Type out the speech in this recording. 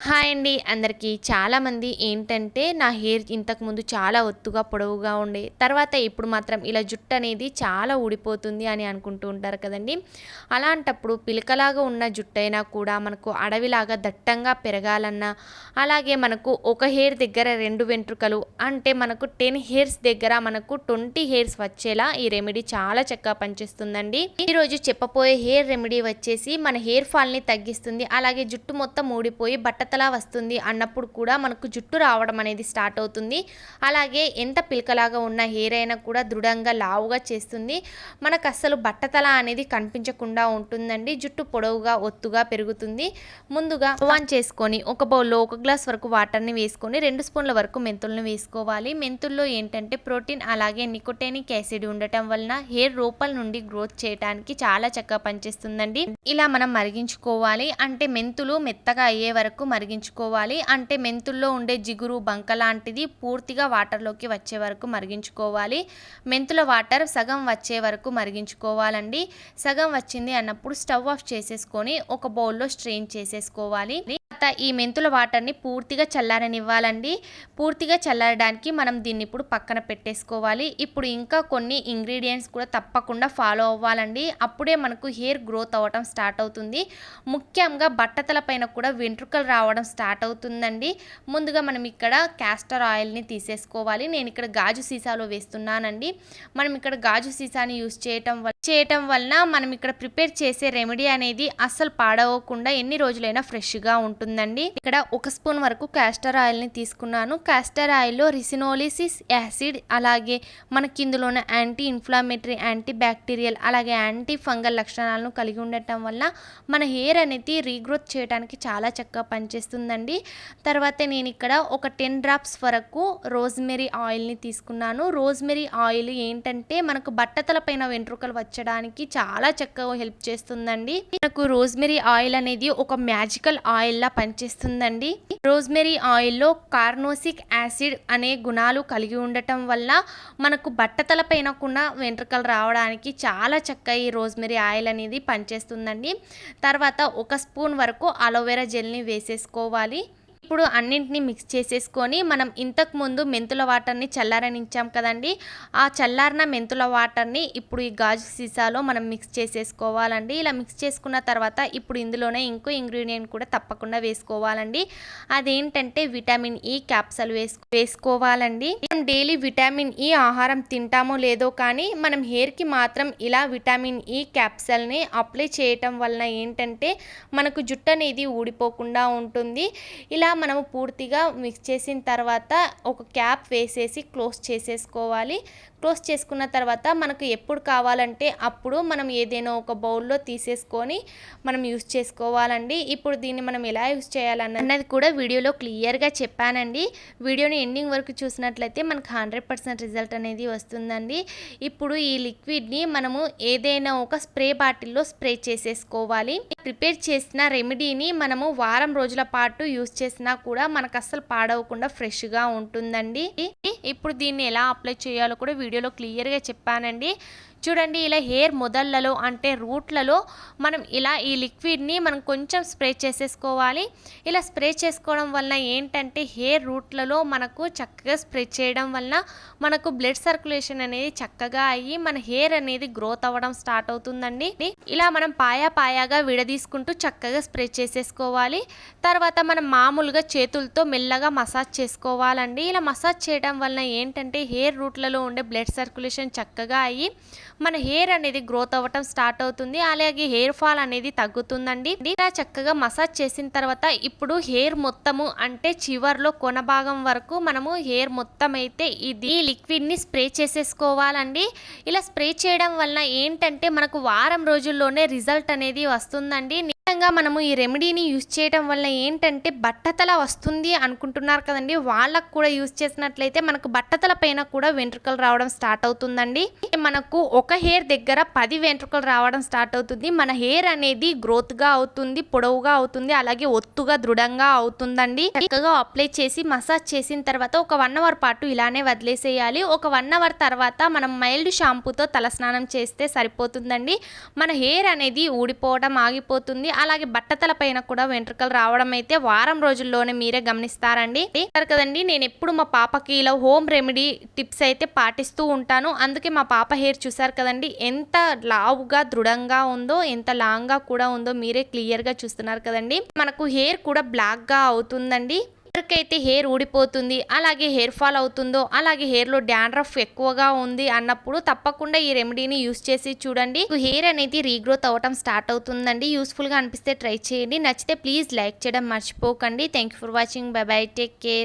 Hi అండి అందరికీ. చాలామంది ఏంటంటే నా హెయిర్ ఇంతకుముందు చాలా ఒత్తుగా పొడవుగా ఉండే తర్వాత ఇప్పుడు మాత్రం ఇలా జుట్టు అనేది చాలా ఊడిపోతుంది అని అనుకుంటూ ఉంటారు కదండి. అలాంటప్పుడు పిలకలాగా ఉన్న జుట్టు అయినా కూడా మనకు అడవిలాగా దట్టంగా పెరగాలన్నా, అలాగే మనకు ఒక హెయిర్ దగ్గర 2 వెంట్రుకలు అంటే మనకు 10 హెయిర్స్ దగ్గర మనకు 20 హెయిర్స్ వచ్చేలా ఈ రెమెడీ చాలా చక్కగా పనిచేస్తుందండి. ఈరోజు చెప్పబోయే హెయిర్ రెమెడీ వచ్చేసి మన హెయిర్ ఫాల్ని తగ్గిస్తుంది, అలాగే జుట్టు మొత్తం ఊడిపోయి బట్టతలా వస్తుంది అన్నప్పుడు కూడా మనకు జుట్టు రావడం అనేది స్టార్ట్ అవుతుంది. అలాగే ఎంత పిలకలాగా ఉన్న హెయిర్ అయినా కూడా దృఢంగా లావుగా చేస్తుంది. మనకు అస్సలు బట్టతల అనేది కనిపించకుండా ఉంటుందండి. జుట్టు పొడవుగా ఒత్తుగా పెరుగుతుంది. ముందుగా ఆన్ చేసుకొని ఒక బౌల్లో 1 గ్లాస్ వరకు వాటర్ని వేసుకొని 2 స్పూన్ల వరకు మెంతులను వేసుకోవాలి. మెంతుల్లో ఏంటంటే ప్రోటీన్ అలాగే నికోటినిక్ యాసిడ్ ఉండటం వలన హెయిర్ లోపల నుండి గ్రోత్ చేయడానికి చాలా చక్కగా పనిచేస్తుందండి. ఇలా మనం మరిగించుకోవాలి. అంటే మెంతులు మెత్తగా అయ్యే వరకు మరిగించుకోవాలి. అంటే మెంతుల్లో ఉండే జిగురు బంక లాంటిది పూర్తిగా వాటర్లోకి వచ్చే వరకు మరిగించుకోవాలి. మెంతుల వాటర్ సగం వచ్చే వరకు మరిగించుకోవాలండి. సగం వచ్చింది అన్నప్పుడు స్టవ్ ఆఫ్ చేసేసుకొని ఒక బౌల్లో స్ట్రెయిన్ చేసేసుకోవాలి. ఈ మెంతుల వాటర్ని పూర్తిగా చల్లారనివ్వాలండి. పూర్తిగా చల్లారడానికి మనం దీన్ని ఇప్పుడు పక్కన పెట్టేసుకోవాలి. ఇప్పుడు ఇంకా కొన్ని ఇంగ్రీడియంట్స్ కూడా తప్పకుండా ఫాలో అవ్వాలండి. అప్పుడే మనకు హెయిర్ గ్రోత్ అవ్వడం స్టార్ట్ అవుతుంది. ముఖ్యంగా బట్టతల పైన కూడా వెంట్రుకలు రావడం స్టార్ట్ అవుతుందండి. ముందుగా మనం ఇక్కడ క్యాస్టర్ ఆయిల్ని తీసేసుకోవాలి. నేను ఇక్కడ గాజు సీసాలో వేస్తున్నానండి. మనం ఇక్కడ గాజు సీసాని యూజ్ చేయటం వలన మనం ఇక్కడ ప్రిపేర్ చేసే రెమెడీ అనేది అస్సలు పాడవకుండా ఎన్ని రోజులైనా ఫ్రెష్గా ఉంటుందండి. ఇక్కడ 1 స్పూన్ వరకు క్యాస్టర్ ఆయిల్ని తీసుకున్నాను. క్యాస్టర్ ఆయిల్లో రిసినోలిసిస్ యాసిడ్ అలాగే మనకి ఇందులోనే యాంటీ ఇన్ఫ్లామేటరీ, యాంటీ బ్యాక్టీరియల్ అలాగే యాంటీ ఫంగల్ లక్షణాలను కలిగి ఉండటం వల్ల మన హెయిర్ అనేది రీగ్రోత్ చేయడానికి చాలా చక్కగా పనిచేస్తుందండి. తర్వాత నేను ఇక్కడ ఒక 10 డ్రాప్స్ వరకు రోజ్మెరీ ఆయిల్ని తీసుకున్నాను. రోజ్మెరీ ఆయిల్ ఏంటంటే మనకు బట్టతల పైన వెంట్రుకలు వచ్చడానికి చాలా చక్కగా హెల్ప్ చేస్తుందండి. మనకు రోజ్మెరీ ఆయిల్ అనేది ఒక మ్యాజికల్ ఆయిల్ లా పనిచేస్తుందండి. రోజ్మెరీ ఆయిల్లో కార్నోసిక్ యాసిడ్ అనే గుణాలు కలిగి ఉండటం వల్ల మనకు బట్టతల పైన కూడా వెంట్రుకలు రావడానికి చాలా చక్కగా ఈ రోజ్మెరీ ఆయిల్ అనేది పనిచేస్తుందండి. తర్వాత 1 స్పూన్ వరకు అలోవెరా జెల్ని వేసేసుకోవాలి. ఇప్పుడు అన్నింటినీ మిక్స్ చేసేసుకొని మనం ఇంతకుముందు మెంతుల వాటర్ని చల్లారనించాం కదండి. ఆ చల్లారిన మెంతుల వాటర్ని ఇప్పుడు ఈ గాజు సీసాలో మనం మిక్స్ చేసేసుకోవాలండి. ఇలా మిక్స్ చేసుకున్న తర్వాత ఇప్పుడు ఇందులోనే ఇంకో ఇంగ్రీడియంట్ కూడా తప్పకుండా వేసుకోవాలండి. అదేంటంటే విటమిన్ ఈ క్యాప్సూల్ వేసుకోవాలండి. మనం డైలీ విటమిన్ ఈ ఆహారం తింటామో లేదో కానీ మనం హెయిర్కి మాత్రం ఇలా విటమిన్ ఈ క్యాప్సూల్ని అప్లై చేయటం వలన ఏంటంటే మనకు జుట్టు అనేది ఊడిపోకుండా ఉంటుంది. ఇలా మనము పూర్తిగా మిక్స్ చేసిన తర్వాత ఒక క్యాప్ వేసేసి క్లోజ్ చేసేసుకోవాలి. క్లోజ్ చేసుకున్న తర్వాత మనకు ఎప్పుడు కావాలంటే అప్పుడు మనం ఏదైనా ఒక బౌల్లో తీసేసుకొని మనం యూస్ చేసుకోవాలండి. ఇప్పుడు దీన్ని మనం ఎలా యూస్ చేయాలన్నది కూడా వీడియోలో క్లియర్గా చెప్పానండి. వీడియోని ఎండింగ్ వరకు చూసినట్లయితే మనకు 100% రిజల్ట్ అనేది వస్తుందండి. ఇప్పుడు ఈ లిక్విడ్ని మనము ఏదైనా ఒక స్ప్రే బాటిల్లో స్ప్రే చేసేసుకోవాలి. ప్రిపేర్ చేసిన రెమెడీని మనము వారం రోజుల పాటు యూస్ చేసినా కూడా మనకు అస్సలు పాడవకుండా ఫ్రెష్గా ఉంటుందండి. ఇప్పుడు దీన్ని ఎలా అప్లై చేయాలో కూడా వీడియోలో క్లియర్గా చెప్పానండి. చూడండి, ఇలా హెయిర్ మొదళ్లలో అంటే రూట్లలో మనం ఇలా ఈ లిక్విడ్ని మనం కొంచెం స్ప్రే చేసేసుకోవాలి. ఇలా స్ప్రే చేసుకోవడం వలన ఏంటంటే హెయిర్ రూట్లలో మనకు చక్కగా స్ప్రే చేయడం వలన మనకు బ్లడ్ సర్క్యులేషన్ అనేది చక్కగా అయ్యి మన హెయిర్ అనేది గ్రోత్ అవ్వడం స్టార్ట్ అవుతుందండి. ఇలా మనం పాయాగా విడదీసుకుంటూ చక్కగా స్ప్రే చేసేసుకోవాలి. తర్వాత మనం మామూలుగా చేతులతో మెల్లగా మసాజ్ చేసుకోవాలండి. ఇలా మసాజ్ చేయడం వలన ఏంటంటే హెయిర్ రూట్లలో ఉండే బ్లడ్ సర్క్యులేషన్ చక్కగా అయ్యి మన హెయిర్ అనేది గ్రోత్ అవ్వటం స్టార్ట్ అవుతుంది. అలాగే హెయిర్ ఫాల్ అనేది తగ్గుతుందండి. ఇలా చక్కగా మసాజ్ చేసిన తర్వాత ఇప్పుడు హెయిర్ మొత్తము అంటే చివర్లో కొన భాగం వరకు మనము హెయిర్ మొత్తం అయితే ఈ లిక్విడ్ ని స్ప్రే చేసేసుకోవాలండి. ఇలా స్ప్రే చేయడం వలన ఏంటంటే మనకు వారం రోజుల్లోనే రిజల్ట్ అనేది వస్తుందండి. మనము ఈ రెమెడీని యూజ్ చేయడం వల్ల ఏంటంటే బట్టతల వస్తుంది అనుకుంటున్నారు కదండి, వాళ్ళకు కూడా యూజ్ చేసినట్లయితే మనకు బట్టతల పైన కూడా వెంట్రుకలు రావడం స్టార్ట్ అవుతుందండి. మనకు ఒక హెయిర్ దగ్గర 10 వెంట్రుకలు రావడం స్టార్ట్ అవుతుంది. మన హెయిర్ అనేది గ్రోత్గా అవుతుంది, పొడవుగా అవుతుంది, అలాగే ఒత్తుగా దృఢంగా అవుతుందండి. చక్కగా అప్లై చేసి మసాజ్ చేసిన తర్వాత ఒక 1 అవర్ పాటు ఇలానే వదిలేసేయాలి. ఒక 1 అవర్ తర్వాత మనం మైల్డ్ షాంపూతో తలస్నానం చేస్తే సరిపోతుందండి. మన హెయిర్ అనేది ఊడిపోవడం ఆగిపోతుంది. అలాగే బట్టతల పైన కూడా వెంట్రుకలు రావడం అయితే వారం రోజుల్లోనే మీరే గమనిస్తారండి. కదండి నేను ఎప్పుడు మా పాపకి ఇలా హోమ్ రెమెడీ టిప్స్ అయితే పాటిస్తూ ఉంటాను. అందుకే మా పాప హెయిర్ చూసారు కదండి ఎంత లావుగా దృఢంగా ఉందో, ఎంత లాంగ్ గా కూడా ఉందో మీరే క్లియర్ గా చూస్తున్నారు కదండి. మనకు హెయిర్ కూడా బ్లాక్ గా అవుతుందండి. ఎవరికైతే హెయిర్ ఊడిపోతుంది, అలాగే హెయిర్ ఫాల్ అవుతుందో, అలాగే హెయిర్లో డాండ్రఫ్ ఎక్కువగా ఉంది అన్నప్పుడు తప్పకుండా ఈ రెమెడీని యూస్ చేసి చూడండి. హెయిర్ అనేది రీగ్రోత్ అవ్వటం స్టార్ట్ అవుతుందండి. యూస్ఫుల్గా అనిపిస్తే ట్రై చేయండి. నచ్చితే ప్లీజ్ లైక్ చేయడం మర్చిపోకండి. Thank you for watching. By by, take care.